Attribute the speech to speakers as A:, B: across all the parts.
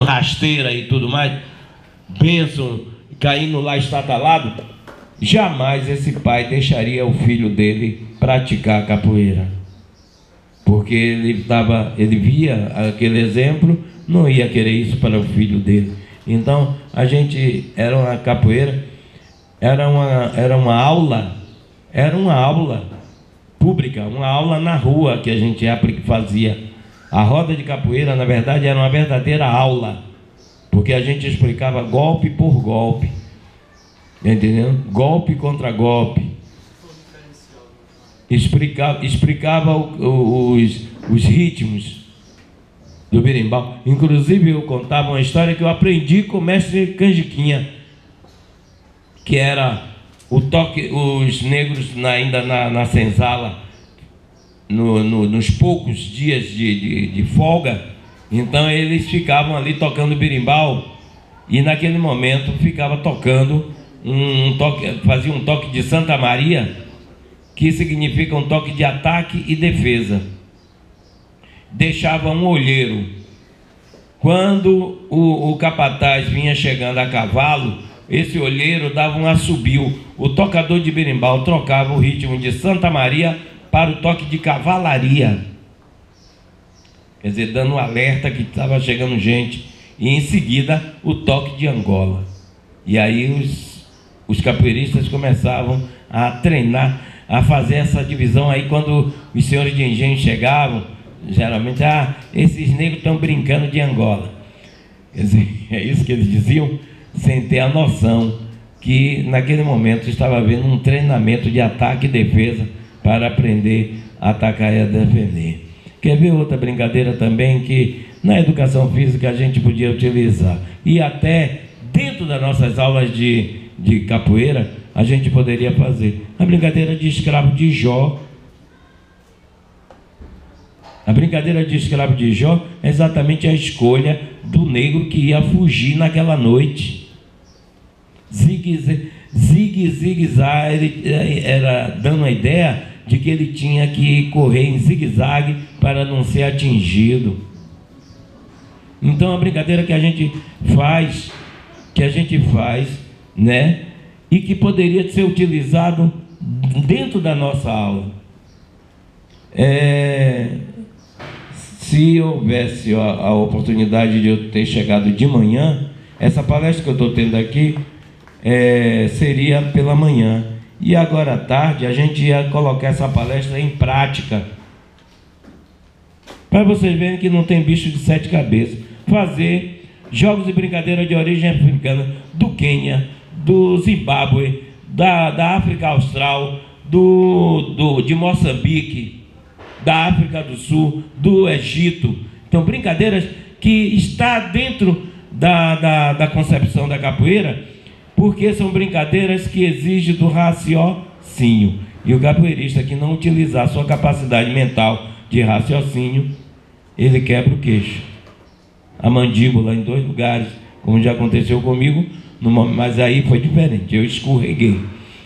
A: rasteira e tudo mais, bênção, caindo lá estatalado, jamais esse pai deixaria o filho dele praticar a capoeira, porque ele via aquele exemplo, não ia querer isso para o filho dele. Então a gente era uma capoeira, era uma aula pública, uma aula na rua que a gente fazia. A roda de capoeira, na verdade, era uma verdadeira aula, porque a gente explicava golpe por golpe, entendeu? Golpe contra golpe. Explicava os ritmos do berimbau. Inclusive, eu contava uma história que eu aprendi com o mestre Canjiquinha, que era o toque, os negros ainda na senzala, nos poucos dias de folga, então eles ficavam ali tocando berimbau, e naquele momento ficava tocando fazia um toque de Santa Maria, que significa um toque de ataque e defesa. Deixava um olheiro. Quando o capataz vinha chegando a cavalo, esse olheiro dava um assobio. O tocador de berimbau trocava o ritmo de Santa Maria para o toque de cavalaria, quer dizer, dando um alerta que estava chegando gente, e em seguida o toque de Angola. E aí os capoeiristas começavam a treinar, a fazer essa divisão. Aí quando os senhores de engenho chegavam, geralmente, esses negros estão brincando de Angola. Quer dizer, é isso que eles diziam, sem ter a noção que naquele momento estava havendo um treinamento de ataque e defesa para aprender a atacar e a defender. Quer ver outra brincadeira também que na educação física a gente podia utilizar, e até dentro das nossas aulas de capoeira a gente poderia fazer? A brincadeira de escravo de Jó. A brincadeira de escravo de Jó é exatamente a escolha do negro que ia fugir naquela noite. Zigue-zague, ele era dando a ideia de que ele tinha que correr em zigue-zague para não ser atingido. Então a brincadeira que a gente faz, né, e que poderia ser utilizado dentro da nossa aula. Se houvesse a oportunidade de eu ter chegado de manhã, essa palestra que eu estou tendo aqui seria pela manhã. E agora à tarde a gente ia colocar essa palestra em prática, para vocês verem que não tem bicho de 7 cabeças. Fazer jogos e brincadeiras de origem africana, do Quênia, do Zimbábue, da África Austral, de Moçambique, da África do Sul, do Egito. Então, brincadeiras que está dentro da concepção da capoeira, porque são brincadeiras que exigem do raciocínio. E o capoeirista que não utilizar sua capacidade mental de raciocínio, ele quebra o queixo, a mandíbula em 2 lugares, como já aconteceu comigo, mas aí foi diferente, eu escorreguei.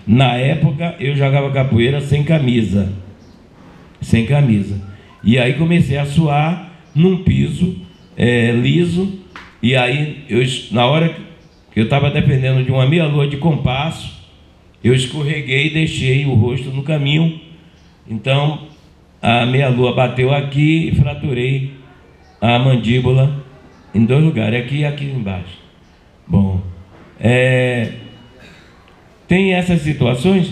A: Na época eu jogava capoeira sem camisa, e aí comecei a suar num piso liso, e aí na hora que eu estava dependendo de uma meia-lua de compasso, eu escorreguei e deixei o rosto no caminho. Então a meia-lua bateu aqui e fraturei a mandíbula em 2 lugares, aqui e aqui embaixo. Bom, tem essas situações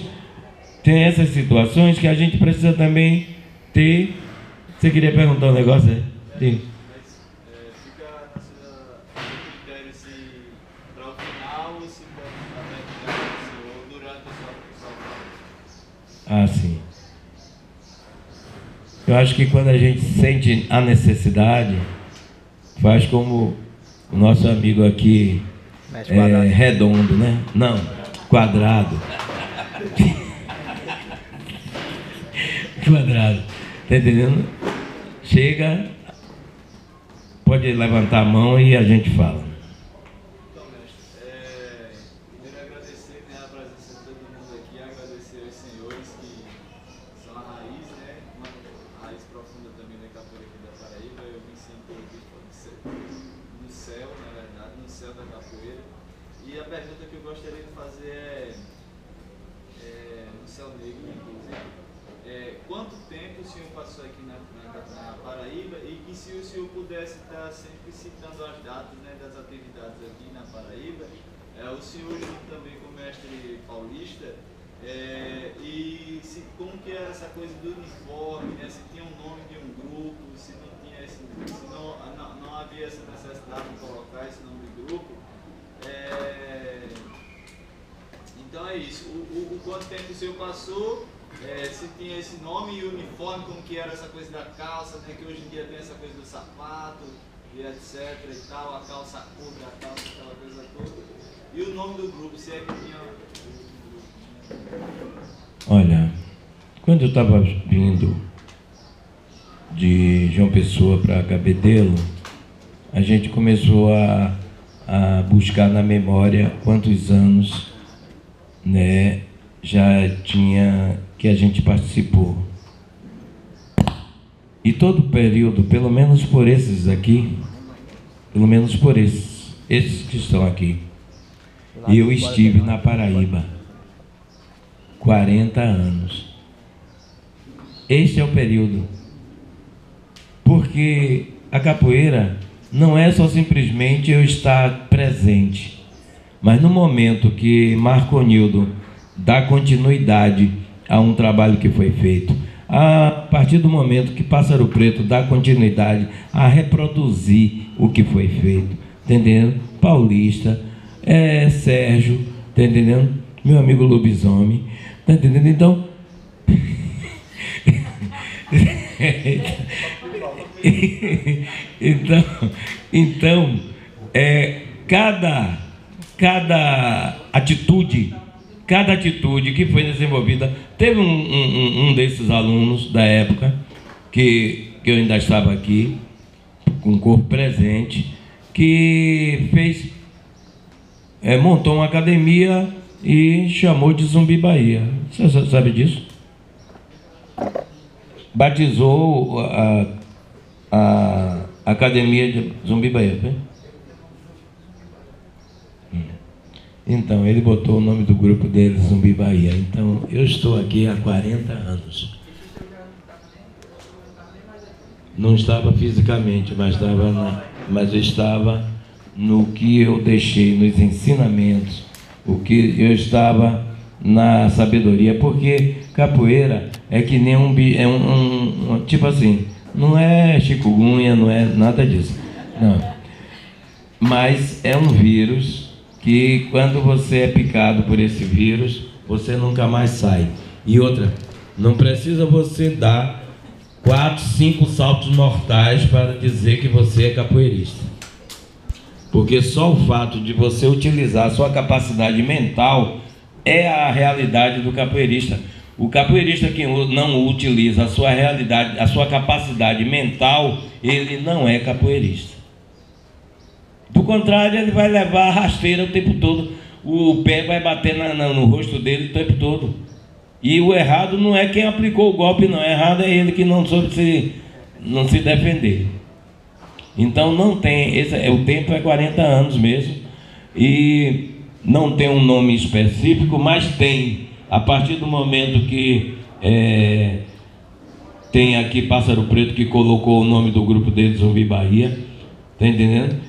A: que a gente precisa também ter. Você queria perguntar um negócio? Sim. Sim. Eu acho que quando a gente sente a necessidade, faz como o nosso amigo aqui, redondo, né? Não, quadrado. Quadrado. Tá entendendo? Chega, pode levantar a mão e a gente fala.
B: Profunda também da capoeira aqui da Paraíba. Eu vim sempre do céu, céu da capoeira. E a pergunta que eu gostaria de fazer no Céu Negro, inclusive, quanto tempo o senhor passou aqui na Paraíba, e que se o senhor pudesse estar sempre citando as datas, né, das atividades aqui na Paraíba, o senhor junto também com o mestre paulista, e como que era essa coisa do uniforme, né, se tinha um nome de um grupo, se não tinha se não havia essa necessidade de colocar esse nome de grupo. Então é isso, o quanto tempo o senhor passou, se tinha esse nome e o uniforme, como que era essa coisa da calça, né, que hoje em dia tem essa coisa do sapato e etc e tal, a calça curta, a calça, aquela coisa toda, e o nome do grupo, se é que tinha.
A: Olha, quando eu estava vindo de João Pessoa para Cabedelo, a gente começou a buscar na memória quantos anos, né, já tinha que a gente participou. E todo o período, pelo menos por esses aqui, pelo menos por esses que estão aqui, eu estive na Paraíba 40 anos. Este é o período. Porque a capoeira não é só simplesmente eu estar presente, mas no momento que Marconildo dá continuidade a um trabalho que foi feito, a partir do momento que Pássaro Preto dá continuidade a reproduzir o que foi feito, tá entendendo? Paulista, Sérgio, tá entendendo? Meu amigo Lobisomem, tá entendendo? Então, cada atitude que foi desenvolvida, teve um desses alunos da época, que eu ainda estava aqui, com o corpo presente, que montou uma academia e chamou de Zumbi Bahia. Você sabe disso? Batizou a academia de Zumbi Bahia, foi? Então, ele botou o nome do grupo dele, Zumbi Bahia. Então, eu estou aqui há 40 anos. Não estava fisicamente, mas eu estava no que eu deixei, nos ensinamentos, o que eu estava na sabedoria, porque capoeira é que nem tipo assim, não é chikungunya, não é nada disso, não. Mas é um vírus que quando você é picado por esse vírus, você nunca mais sai. E outra, não precisa você dar 4, 5 saltos mortais para dizer que você é capoeirista. Porque só o fato de você utilizar a sua capacidade mental é a realidade do capoeirista. O capoeirista que não utiliza a sua realidade, a sua capacidade mental, ele não é capoeirista. Do contrário, ele vai levar a rasteira o tempo todo. O pé vai bater no rosto dele o tempo todo. E o errado não é quem aplicou o golpe, não. O errado é ele que não soube se defender. Então não tem, o tempo é 40 anos mesmo. E não tem um nome específico, mas tem. A partir do momento que tem aqui Pássaro Preto, que colocou o nome do grupo dele, Zumbi Bahia. Tá entendendo?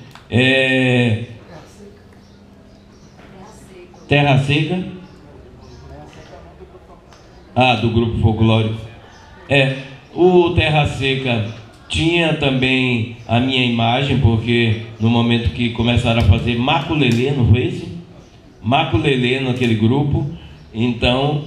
A: Terra Seca. Do grupo folclórico. O Terra Seca tinha também a minha imagem, porque no momento que começaram a fazer Maculelê, não foi isso? Maculelê naquele grupo, então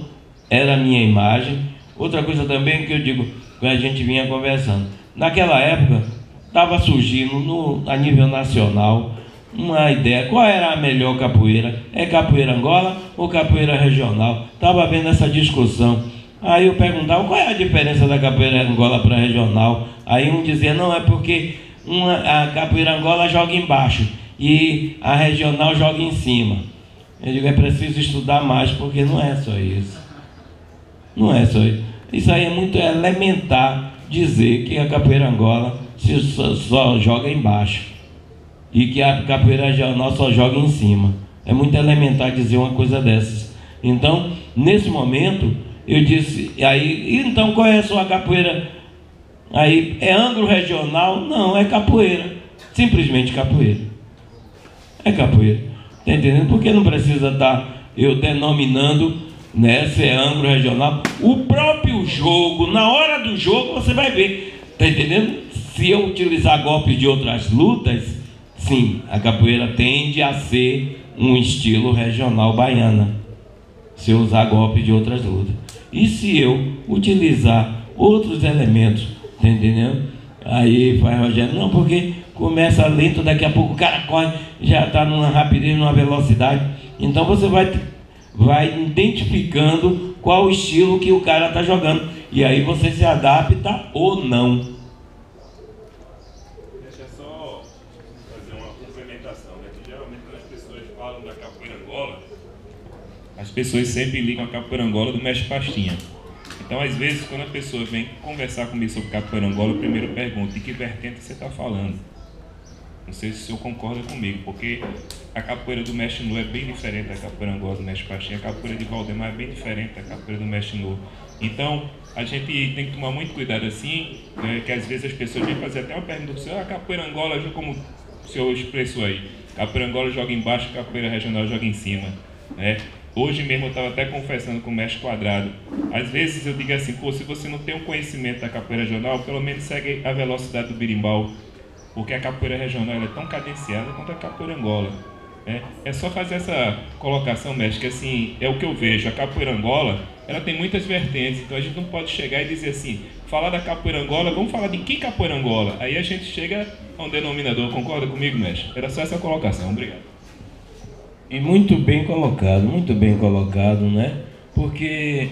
A: era a minha imagem. Outra coisa também que eu digo, que a gente vinha conversando, naquela época estava surgindo a nível nacional uma ideia, qual era a melhor capoeira? É capoeira Angola ou capoeira regional? Estava vendo essa discussão. Aí eu perguntava qual é a diferença da capoeira Angola para a regional. Aí um dizia, não, é porque a capoeira Angola joga embaixo e a regional joga em cima. Eu digo, é preciso estudar mais, porque não é só isso. Não é só isso. Isso aí é muito elementar dizer que a capoeira Angola só joga embaixo. e que a capoeira regional só joga em cima. É muito elementar dizer uma coisa dessas. Então, nesse momento, eu disse, aí, então qual é a sua capoeira? Aí, é ângulo regional? Não, é capoeira. Simplesmente capoeira. É capoeira. Está entendendo? Porque não precisa estar eu denominando, né, se é ângulo regional. O próprio jogo, na hora do jogo, você vai ver. Está entendendo? Se eu utilizar golpes de outras lutas, sim, a capoeira tende a ser um estilo regional baiana. Se eu usar golpes de outras lutas. E se eu utilizar outros elementos, tá entendendo? Aí faz Rogério, não, porque começa lento, daqui a pouco o cara corre, já está numa rapidez, numa velocidade. Então você vai identificando qual o estilo que o cara está jogando. E aí você se adapta ou não.
C: Deixa eu só fazer uma complementação, né? Que geralmente quando as pessoas falam da capoeira Angola, as pessoas sempre ligam a capoeira Angola do mestre Pastinha. Então, às vezes, quando a pessoa vem conversar comigo sobre capoeira Angola, eu primeiro pergunto: de que vertente você está falando? Não sei se o senhor concorda comigo, porque a capoeira do mestre Nu é bem diferente da capoeira Angola do mestre Pastinha, a capoeira de Valdemar é bem diferente da capoeira do mestre Nu. Então, a gente tem que tomar muito cuidado assim, né, que às vezes as pessoas vêm fazer até uma pergunta do senhor: a capoeira Angola, como o senhor expressou aí, capoeira Angola joga embaixo, capoeira regional joga em cima, né? Hoje mesmo eu estava até conversando com o mestre Quadrado. Às vezes eu digo assim, pô, se você não tem um conhecimento da capoeira regional, pelo menos segue a velocidade do berimbau, porque a capoeira regional ela é tão cadenciada quanto a capoeira Angola. É só fazer essa colocação, mestre, que assim, é o que eu vejo. A capoeira Angola, ela tem muitas vertentes, então a gente não pode chegar e dizer assim, falar da capoeira Angola, vamos falar de que capoeira Angola? Aí a gente chega a um denominador, concorda comigo, mestre? Era só essa colocação, obrigado.
A: E muito bem colocado, né? Porque,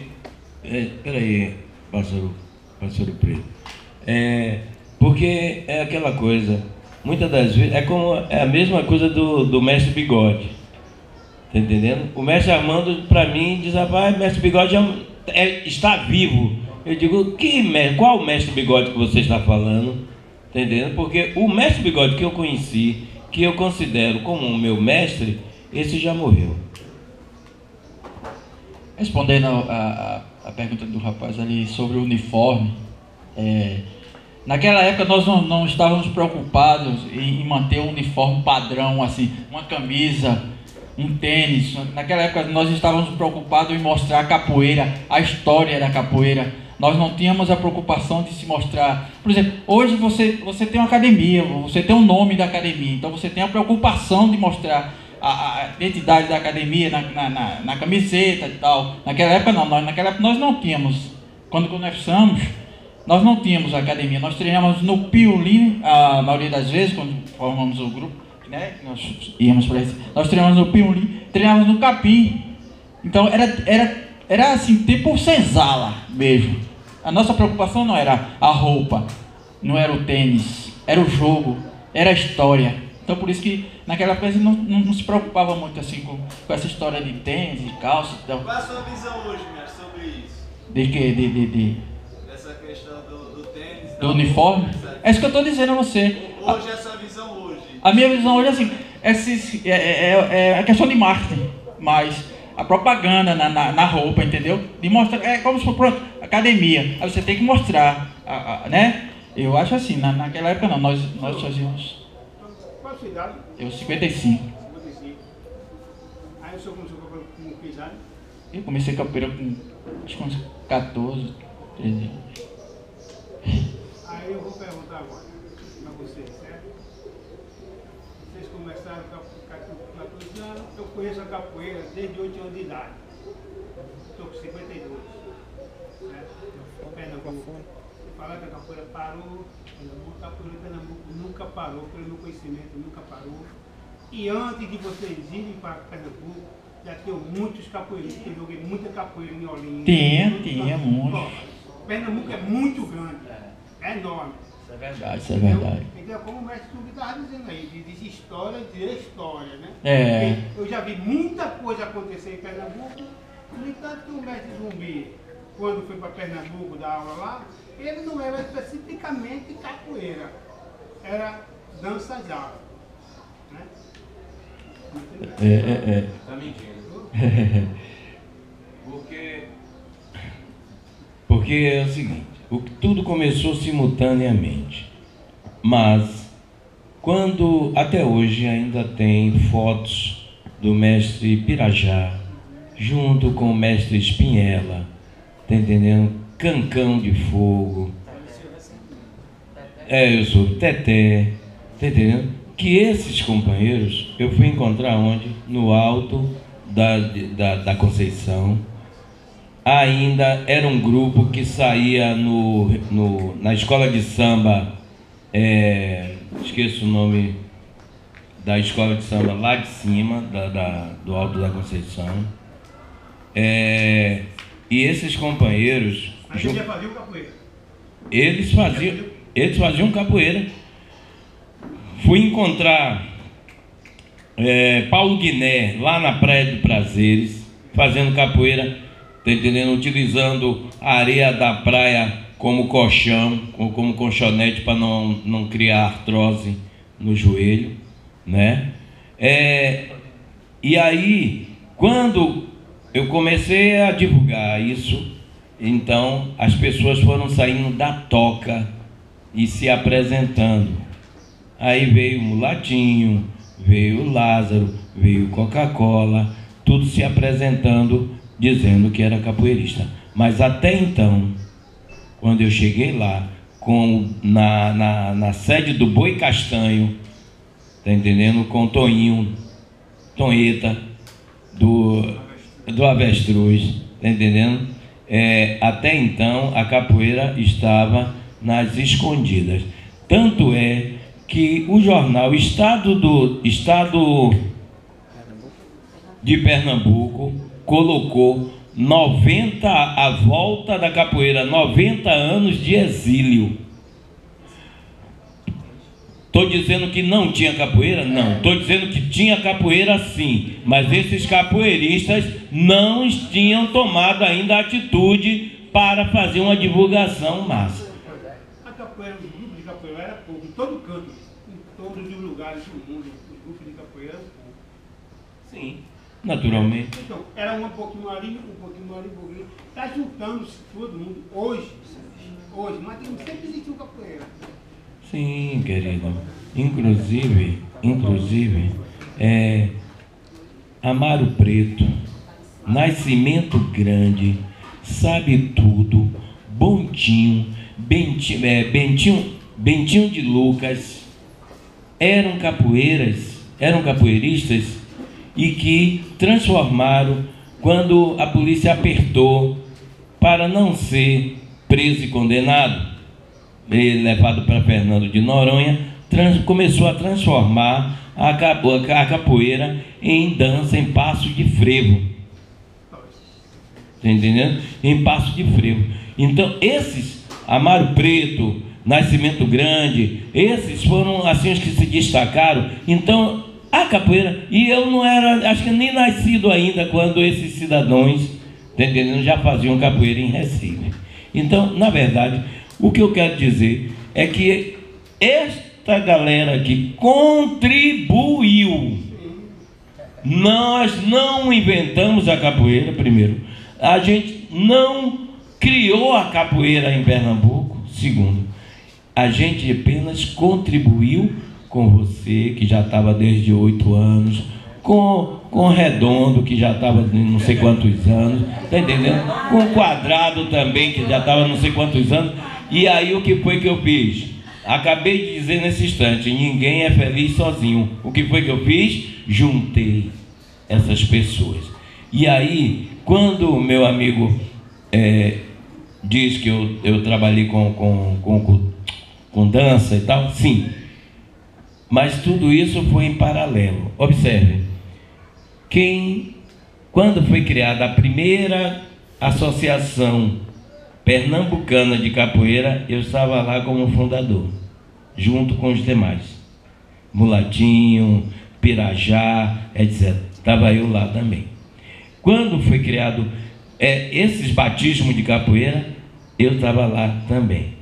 A: peraí, pássaro preto. Porque é aquela coisa, muitas das vezes, é a mesma coisa do mestre Bigode, tá entendendo? O mestre Armando, para mim, diz, rapaz, mestre Bigode está vivo. Eu digo, qual mestre Bigode que você está falando? Tá entendendo? Porque o mestre Bigode que eu conheci, que eu considero como o meu mestre, esse já morreu.
D: Respondendo a pergunta do rapaz ali sobre o uniforme, naquela época nós não estávamos preocupados em manter um uniforme padrão, assim, uma camisa, um tênis. Naquela época nós estávamos preocupados em mostrar a capoeira, a história da capoeira. Nós não tínhamos a preocupação de se mostrar. Por exemplo, hoje você tem uma academia, você tem um nome da academia, então você tem a preocupação de mostrar a identidade da academia na camiseta e tal. Naquela época não, naquela época nós não tínhamos. Quando começamos, nós não tínhamos academia. Nós treinávamos no piolim, a maioria das vezes, quando formamos o grupo, né, nós íamos para isso. Nós treinávamos no piolim, treinávamos no capim. Então era assim, tipo senzala mesmo. A nossa preocupação não era a roupa, não era o tênis, era o jogo, era a história. Então por isso que naquela época não se preocupava muito assim com essa história de tênis, de calça. Então.
B: Qual é a sua visão hoje, mestre, sobre isso?
D: De quê?
B: Essa questão do tênis.
D: Do uniforme? É isso que eu estou dizendo a você.
B: Hoje, essa visão hoje.
D: A minha visão hoje é assim, é a questão de marketing, mas a propaganda na roupa, entendeu? De mostrar, é como se fosse, pronto, academia. Aí você tem que mostrar, né? Eu acho assim, naquela época não, nós fazíamos.
E: Qual a sua idade?
D: Eu 55.
E: 55. Aí o senhor começou com que idade?
D: Eu comecei capoeira com acho que uns 14, 13 anos.
E: Aí eu vou perguntar agora para vocês, certo? Vocês começaram com 14 anos, eu conheço a capoeira desde 8 anos de idade. Estou com 52. Certo? Pernambuco. Falar que a capoeira parou, a capoeira de Pernambuco nunca parou, pelo meu conhecimento, nunca parou. E antes de vocês irem para Pernambuco, já tinham muitos capoeiristas, eu joguei muita capoeira em Olinda.
D: Tinha muito.
E: Pernambuco é muito grande, é enorme.
D: Isso é verdade.
E: Então, como o mestre Zumbi estava dizendo aí, de história, né?
D: É.
E: Eu já vi muita coisa acontecer em Pernambuco, no entanto que o mestre Zumbi, quando foi para Pernambuco dar aula lá, ele não era especificamente capoeira, era dança java. Né?
A: Tá mentindo. Porque é o seguinte, tudo começou simultaneamente, mas quando até hoje ainda tem fotos do mestre Pirajá junto com o mestre Espinhela, tá entendendo? Cancão de Fogo, eu sou Teté, tá entendendo? Que esses companheiros eu fui encontrar onde? No alto da Conceição. Ainda era um grupo que saía na escola de samba, esqueço o nome da escola de samba lá de cima, do Alto da Conceição. E esses companheiros...
E: Mas eles já faziam capoeira?
A: Eles faziam capoeira. Fui encontrar Paulo Guiné lá na Praia do Prazeres, fazendo capoeira, tá entendendo? Utilizando a areia da praia como colchão, como colchonete para não criar artrose no joelho, né? E aí, quando eu comecei a divulgar isso, então as pessoas foram saindo da toca e se apresentando. Aí veio o Mulatinho, veio o Lázaro, veio Coca-Cola, tudo se apresentando, dizendo que era capoeirista. Mas até então, quando eu cheguei lá, na sede do Boi Castanho, tá entendendo? Com Toninho, Tonheta, do Avestruz, tá entendendo? Até então, a capoeira estava nas escondidas. Tanto é que o jornal Estado de Pernambuco colocou 90, a volta da capoeira, 90 anos de exílio. Estou dizendo que não tinha capoeira? Não. Estou dizendo que tinha capoeira sim, mas esses capoeiristas não tinham tomado ainda a atitude para fazer uma divulgação massa.
E: A capoeira, os grupos de capoeira era pouco, em todo canto, em todos os lugares do mundo, os grupos de capoeira eram pouco.
A: Sim, naturalmente.
E: Então, era um pouquinho ali, um pouquinho. Está juntando-se todo mundo hoje, mas sempre existiu capoeira.
A: Sim, querido. Inclusive, Amaro Preto, Nascimento Grande, Sabe Tudo, Bentinho de Lucas, eram capoeiristas e que transformaram quando a polícia apertou para não ser preso e condenado, levado para Fernando de Noronha, começou a transformar a capoeira em dança, em passo de frevo. Está entendendo? Em passo de frevo. Então, esses, Amaro Preto, Nascimento Grande, esses foram assim os que se destacaram. Então, a capoeira, e eu não era, acho que nem nascido ainda quando esses cidadãos, tá entendendo, já faziam capoeira em Recife. Então, na verdade, o que eu quero dizer é que esta galera aqui contribuiu. Nós não inventamos a capoeira, primeiro. A gente não criou a capoeira em Pernambuco, segundo. A gente apenas contribuiu com você, que já estava desde 8 anos, com Redondo, que já estava não sei quantos anos, tá entendendo? Com Quadrado também, que já estava não sei quantos anos. E aí o que foi que eu fiz? Acabei de dizer nesse instante, ninguém é feliz sozinho. O que foi que eu fiz? Juntei essas pessoas. E aí, quando o meu amigo diz que eu trabalhei com dança e tal, sim. Mas tudo isso foi em paralelo. Observe, quando foi criada a primeira associação pernambucana de capoeira, eu estava lá como fundador, junto com os demais. Mulatinho, Pirajá, etc. Estava eu lá também. Quando foi criado esses batismos de capoeira, eu estava lá também.